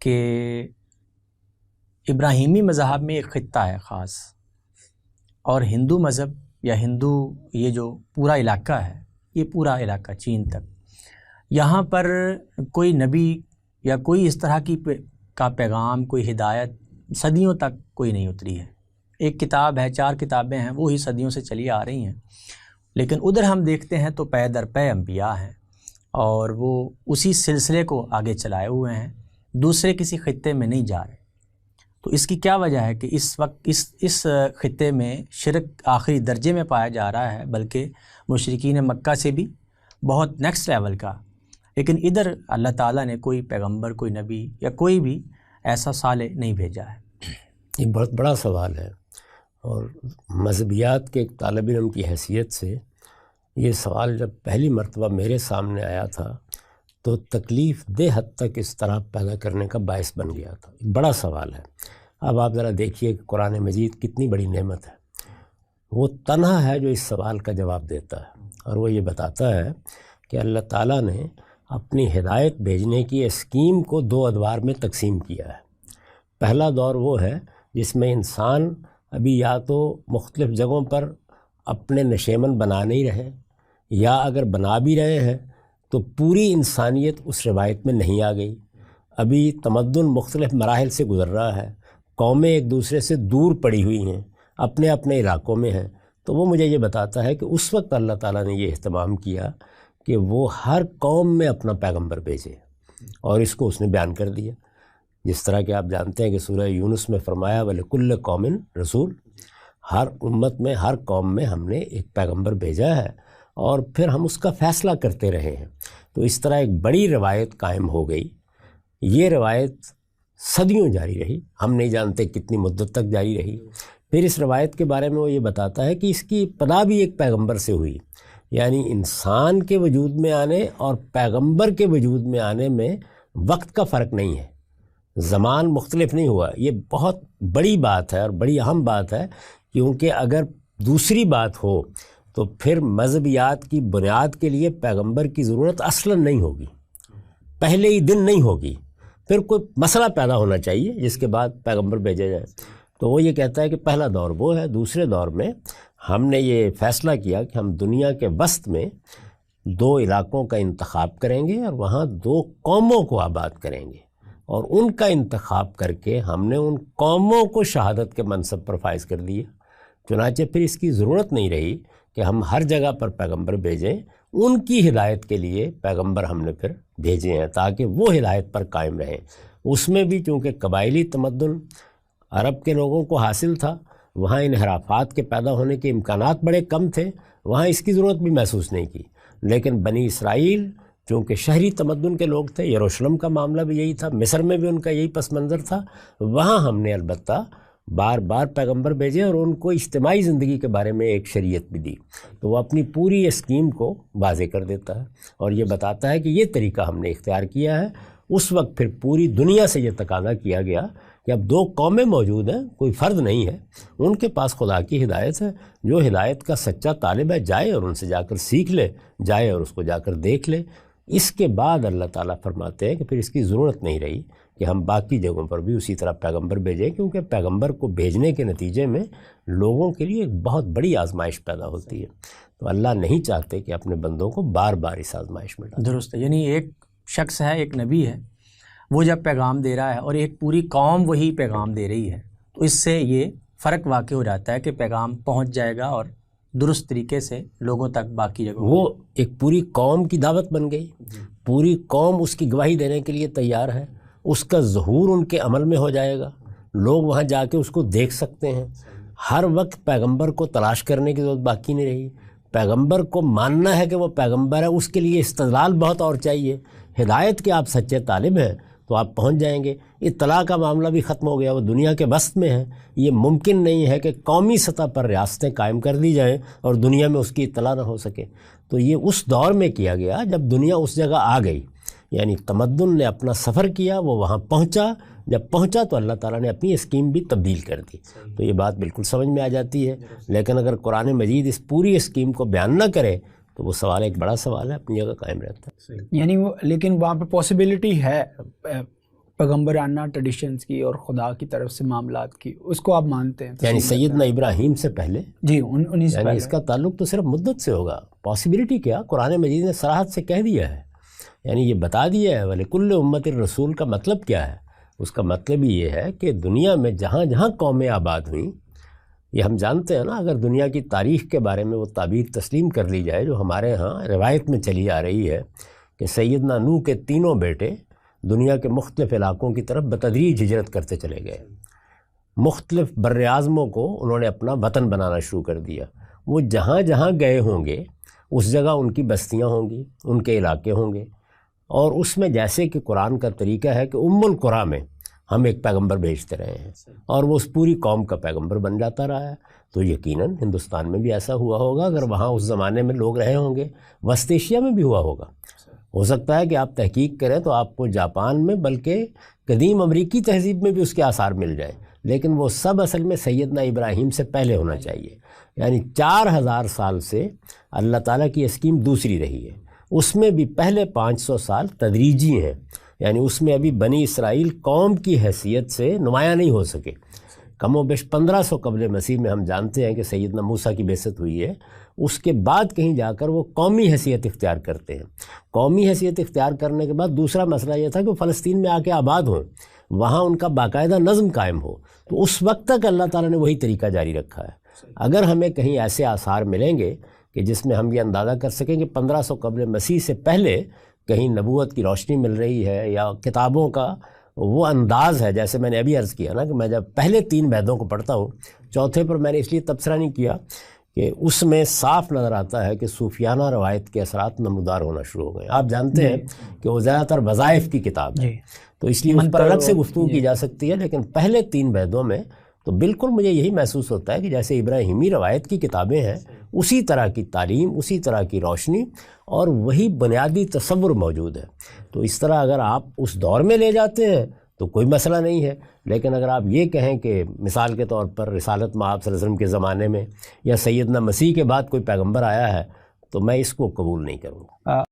کہ ابراہیمی مذہب میں ایک خطہ ہے خاص، اور ہندو مذہب یا ہندو یہ جو پورا علاقہ ہے، یہ پورا علاقہ چین تک، یہاں پر کوئی نبی یا کوئی اس طرح کا پیغام، کوئی ہدایت صدیوں تک کوئی نہیں اتری ہے۔ ایک کتاب ہے، 4 کتابیں ہیں، وہی صدیوں سے چلی آ رہی ہیں، لیکن ادھر ہم دیکھتے ہیں تو پے در پے انبیاء ہیں، اور وہ اسی سلسلے کو آگے چلائے ہوئے ہیں، دوسرے کسی خطے میں نہیں جا رہے۔ تو اس کی کیا وجہ ہے کہ اس وقت اس خطے میں شرک آخری درجے میں پایا جا رہا ہے، بلکہ مشرکین مکہ سے بھی بہت نیکسٹ لیول کا، لیکن ادھر اللہ تعالیٰ نے کوئی پیغمبر، کوئی نبی یا کوئی بھی ایسا صالح نہیں بھیجا ہے؟ یہ بہت بڑا سوال ہے، اور مذہبیات کے ایک طالب علم کی حیثیت سے یہ سوال جب پہلی مرتبہ میرے سامنے آیا تھا تو تکلیف دہ حد تک اس طرح پیدا کرنے کا باعث بن گیا تھا۔ ایک بڑا سوال ہے۔ اب آپ ذرا دیکھیے کہ قرآن مجید کتنی بڑی نعمت ہے، وہ تنہا ہے جو اس سوال کا جواب دیتا ہے، اور وہ یہ بتاتا ہے کہ اللہ تعالیٰ نے اپنی ہدایت بھیجنے کی اسکیم کو 2 ادوار میں تقسیم کیا ہے۔ پہلا دور وہ ہے جس میں انسان ابھی یا تو مختلف جگہوں پر اپنے نشیمن بنا نہیں رہے، یا اگر بنا بھی رہے ہیں تو پوری انسانیت اس روایت میں نہیں آ گئی، ابھی تمدن مختلف مراحل سے گزر رہا ہے، قومیں ایک دوسرے سے دور پڑی ہوئی ہیں، اپنے اپنے علاقوں میں ہیں۔ تو وہ مجھے یہ بتاتا ہے کہ اس وقت اللہ تعالیٰ نے یہ اہتمام کیا کہ وہ ہر قوم میں اپنا پیغمبر بھیجے، اور اس کو اس نے بیان کر دیا، جس طرح کہ آپ جانتے ہیں کہ سورہ یونس میں فرمایا وَلِكُلِّ قَوْمٍ رسول، ہر امت میں، ہر قوم میں ہم نے ایک پیغمبر بھیجا ہے، اور پھر ہم اس کا فیصلہ کرتے رہے ہیں۔ تو اس طرح ایک بڑی روایت قائم ہو گئی۔ یہ روایت صدیوں جاری رہی، ہم نہیں جانتے کتنی مدت تک جاری رہی۔ پھر اس روایت کے بارے میں وہ یہ بتاتا ہے کہ اس کی ابتدا بھی ایک پیغمبر سے ہوئی، یعنی انسان کے وجود میں آنے اور پیغمبر کے وجود میں آنے میں وقت کا فرق نہیں ہے، زمان مختلف نہیں ہوا۔ یہ بہت بڑی بات ہے اور بڑی اہم بات ہے، کیونکہ اگر دوسری بات ہو تو پھر مذہبیات کی بنیاد کے لیے پیغمبر کی ضرورت اصلاً نہیں ہوگی، پہلے ہی دن نہیں ہوگی، پھر کوئی مسئلہ پیدا ہونا چاہیے جس کے بعد پیغمبر بھیجا جائے۔ تو وہ یہ کہتا ہے کہ پہلا دور وہ ہے۔ دوسرے دور میں ہم نے یہ فیصلہ کیا کہ ہم دنیا کے وسط میں 2 علاقوں کا انتخاب کریں گے، اور وہاں 2 قوموں کو آباد کریں گے، اور ان کا انتخاب کر کے ہم نے ان قوموں کو شہادت کے منصب پر فائز کر دیا۔ چنانچہ پھر اس کی ضرورت نہیں رہی کہ ہم ہر جگہ پر پیغمبر بھیجیں، ان کی ہدایت کے لیے پیغمبر ہم نے پھر بھیجے ہیں تاکہ وہ ہدایت پر قائم رہیں۔ اس میں بھی چونکہ قبائلی تمدن عرب کے لوگوں کو حاصل تھا، وہاں انحرافات کے پیدا ہونے کے امکانات بڑے کم تھے، وہاں اس کی ضرورت بھی محسوس نہیں کی۔ لیکن بنی اسرائیل چونکہ شہری تمدن کے لوگ تھے، یروشلم کا معاملہ بھی یہی تھا، مصر میں بھی ان کا یہی پس منظر تھا، وہاں ہم نے البتہ بار بار پیغمبر بھیجے اور ان کو اجتماعی زندگی کے بارے میں ایک شریعت بھی دی۔ تو وہ اپنی پوری اسکیم کو واضح کر دیتا ہے اور یہ بتاتا ہے کہ یہ طریقہ ہم نے اختیار کیا ہے۔ اس وقت پھر پوری دنیا سے یہ تقاضا کیا گیا کہ اب 2 قومیں موجود ہیں، کوئی فرد نہیں ہے، ان کے پاس خدا کی ہدایت ہے، جو ہدایت کا سچا طالب ہے جائے اور ان سے جا کر سیکھ لے، جائے اور اس کو جا کر دیکھ لے۔ اس کے بعد اللہ تعالیٰ فرماتے ہیں کہ پھر اس کی ضرورت نہیں رہی کہ ہم باقی جگہوں پر بھی اسی طرح پیغمبر بھیجیں، کیونکہ پیغمبر کو بھیجنے کے نتیجے میں لوگوں کے لیے ایک بہت بڑی آزمائش پیدا ہوتی ہے۔ تو اللہ نہیں چاہتے کہ اپنے بندوں کو بار بار اس آزمائش میں ڈالیں۔ درست ہے، یعنی ایک شخص ہے، ایک نبی ہے، وہ جب پیغام دے رہا ہے اور ایک پوری قوم وہی پیغام دے رہی ہے، تو اس سے یہ فرق واقع ہو جاتا ہے کہ پیغام پہنچ جائے گا اور درست طریقے سے لوگوں تک باقی جگہوں وہ ایک پوری قوم کی دعوت بن گئی، پوری قوم اس کی گواہی دینے کے لیے تیار ہے، اس کا ظہور ان کے عمل میں ہو جائے گا، لوگ وہاں جا کے اس کو دیکھ سکتے ہیں۔ ہر وقت پیغمبر کو تلاش کرنے کی ضرورت باقی نہیں رہی، پیغمبر کو ماننا ہے کہ وہ پیغمبر ہے، اس کے لیے استدلال بہت اور چاہیے۔ ہدایت کے آپ سچے طالب ہیں تو آپ پہنچ جائیں گے۔ اطلاع کا معاملہ بھی ختم ہو گیا، وہ دنیا کے وسط میں ہے، یہ ممکن نہیں ہے کہ قومی سطح پر ریاستیں قائم کر دی جائیں اور دنیا میں اس کی اطلاع نہ ہو سکے۔ تو یہ اس دور میں کیا گیا جب دنیا اس جگہ آ گئی، یعنی تمدن نے اپنا سفر کیا، وہ وہاں پہنچا، جب پہنچا تو اللہ تعالیٰ نے اپنی اسکیم بھی تبدیل کر دی۔ تو یہ بات بالکل سمجھ میں آ جاتی ہے، لیکن اگر قرآن مجید اس پوری اسکیم کو بیان نہ کرے تو وہ سوال ایک بڑا سوال ہے، اپنی جگہ قائم رہتا ہے۔ یعنی وہ لیکن وہاں پہ پاسبلٹی ہے پیغمبرانہ ٹریڈیشنز کی اور خدا کی طرف سے معاملات کی، اس کو آپ مانتے ہیں؟ یعنی سیدنا ابراہیم سے پہلے؟ جی انہیں سے یعنی پہلے۔ اس کا تعلق تو صرف مدت سے ہوگا، پاسبلٹی کیا؟ قرآن مجید نے صراحت سے کہہ دیا ہے، یعنی یہ بتا دیا ہے وَلِكُلِّ أُمَّةٍ رسول کا مطلب کیا ہے؟ اس کا مطلب یہ ہے کہ دنیا میں جہاں جہاں قومیں آباد ہوئیں، یہ ہم جانتے ہیں نا، اگر دنیا کی تاریخ کے بارے میں وہ تعبیر تسلیم کر لی جائے جو ہمارے ہاں روایت میں چلی آ رہی ہے کہ سیدنا نوح کے تینوں بیٹے دنیا کے مختلف علاقوں کی طرف بتدریج ہجرت کرتے چلے گئے، مختلف بر اعظموں کو انہوں نے اپنا وطن بنانا شروع کر دیا۔ وہ جہاں جہاں گئے ہوں گے اس جگہ ان کی بستیاں ہوں گی، ان کے علاقے ہوں گے، اور اس میں جیسے کہ قرآن کا طریقہ ہے کہ القریٰ میں ہم ایک پیغمبر بھیجتے رہے ہیں اور وہ اس پوری قوم کا پیغمبر بن جاتا رہا ہے، تو یقیناً ہندوستان میں بھی ایسا ہوا ہوگا اگر وہاں اس زمانے میں لوگ رہے ہوں گے، وسط ایشیا میں بھی ہوا ہوگا۔ ہو سکتا ہے کہ آپ تحقیق کریں تو آپ کو جاپان میں بلکہ قدیم امریکی تہذیب میں بھی اس کے آثار مل جائیں، لیکن وہ سب اصل میں سیدنا ابراہیم سے پہلے ہونا چاہیے۔ یعنی 4000 سال سے اللہ تعالیٰ کی اسکیم دوسری رہی ہے، اس میں بھی پہلے 500 سال تدریجی ہیں، یعنی اس میں ابھی بنی اسرائیل قوم کی حیثیت سے نمایاں نہیں ہو سکے۔ کم و بیش 1500 قبل مسیح میں ہم جانتے ہیں کہ سیدنا موسیٰ کی بعثت ہوئی ہے، اس کے بعد کہیں جا کر وہ قومی حیثیت اختیار کرتے ہیں۔ قومی حیثیت اختیار کرنے کے بعد دوسرا مسئلہ یہ تھا کہ وہ فلسطین میں آ کے آباد ہوں، وہاں ان کا باقاعدہ نظم قائم ہو، تو اس وقت تک اللہ تعالیٰ نے وہی طریقہ جاری رکھا ہے۔ اگر ہمیں کہیں ایسے آثار ملیں گے کہ جس میں ہم یہ اندازہ کر سکیں کہ 1500 قبل مسیح سے پہلے کہیں نبوت کی روشنی مل رہی ہے یا کتابوں کا وہ انداز ہے، جیسے میں نے ابھی عرض کیا نا کہ میں جب پہلے 3 ویدوں کو پڑھتا ہوں، چوتھے پر میں نے اس لیے تبصرہ نہیں کیا کہ اس میں صاف نظر آتا ہے کہ صوفیانہ روایت کے اثرات نمودار ہونا شروع ہو گئے۔ آپ جانتے ہیں کہ وہ زیادہ تر وظائف کی کتاب ہے، تو اس لیے اس پر الگ سے گفتگو کی جا سکتی ہے، لیکن پہلے 3 ویدوں میں تو بالکل مجھے یہی محسوس ہوتا ہے کہ جیسے ابراہیمی روایت کی کتابیں ہیں، اسی طرح کی تعلیم، اسی طرح کی روشنی اور وہی بنیادی تصور موجود ہے۔ تو اس طرح اگر آپ اس دور میں لے جاتے ہیں تو کوئی مسئلہ نہیں ہے، لیکن اگر آپ یہ کہیں کہ مثال کے طور پر رسالت مآب صلی اللہ علیہ وسلم کے زمانے میں یا سیدنا مسیح کے بعد کوئی پیغمبر آیا ہے، تو میں اس کو قبول نہیں کروں گا۔